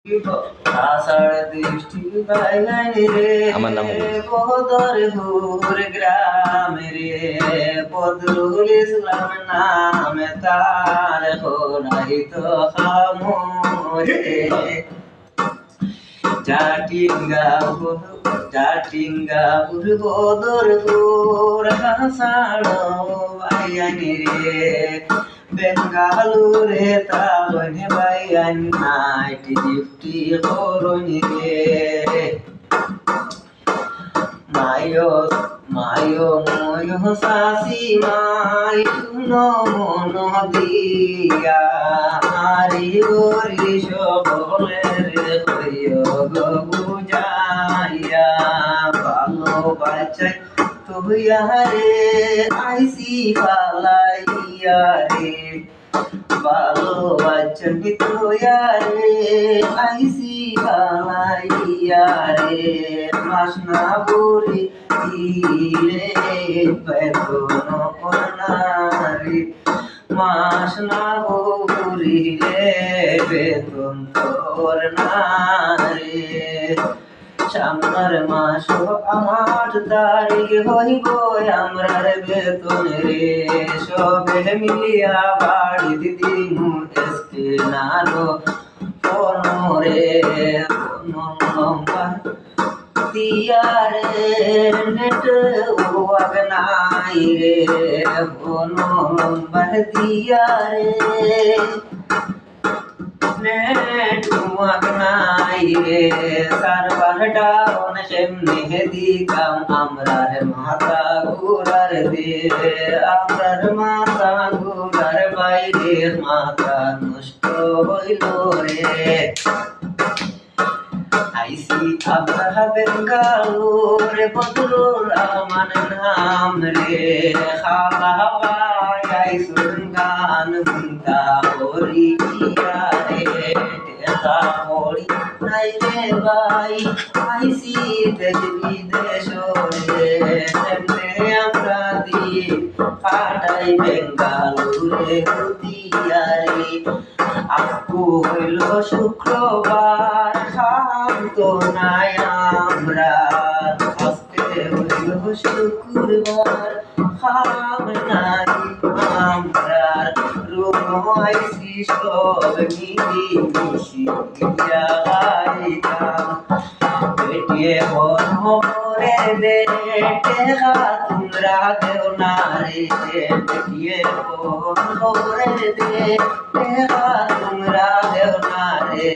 আষাঢ় দৃষ্টি বাইগানি রে আমার নাম বদর হুর গ্রামে রে বদরুল ইসলাম নামে তার হোনাই তো খামরে জাটিঙ্গাপুর বদর হুর আষাঢ় বাইগানি রে বেঙ্গালুরে তাবনে বাইয়ান নাইট ডিউটি করনি রে মায়ো ময়ো সাসি মাই শুনো মন দিয়া আরি গরি সকলে রে হইও গো বুঝাইয়া ভালোবাসাই তুইয়া রে আইসি পালাইয়া রে ভালোবাসি তুইয়া রে আইসি পালাইয়া রে মাসনা বুড়ি দিলে বেতন নারী মাসনা বুড়িলে বেতন তোর নারী সামনের মাস আমার তারিখ হইব আমরার বেতন রে সবে মিলিয়া বাড়ি দিদি মুসকে নানো রে নম্বর দিয়া রে নেট ওয়াগ নাই রে নম্বর দিয়া রে নেট ওয়াগ নাই রে সার্ভার ডাউন সেমনে দিতাম আমরার মাথা ঘুরার দে আমরার মাথা ঘুরার বাইরে মাথা নষ্ট হইল রে আইসি আব্রাহা বেঙ্গালুর বদরুর রহমান নাম রে খালা ভাই আইসুন গান গুনতা হরি রে টেকা হরি নাই রে ভাই আইসি দেশ বিদেশ রে সেমনে আমরা দিন কাটাই বেঙ্গালুরে দিয়া রে আপু হইল শুক্রবার খাম তো নাই আমরা আজকে হইল শুক্রবার খাম নাই আমরা রুম আইসি সব মিলি মিশি গাইতাম বেটিয়ে হরে দে টেকা তোমরা দেও না রে বেটিয়ে হরে দে টেকা তোমরা দেও না রে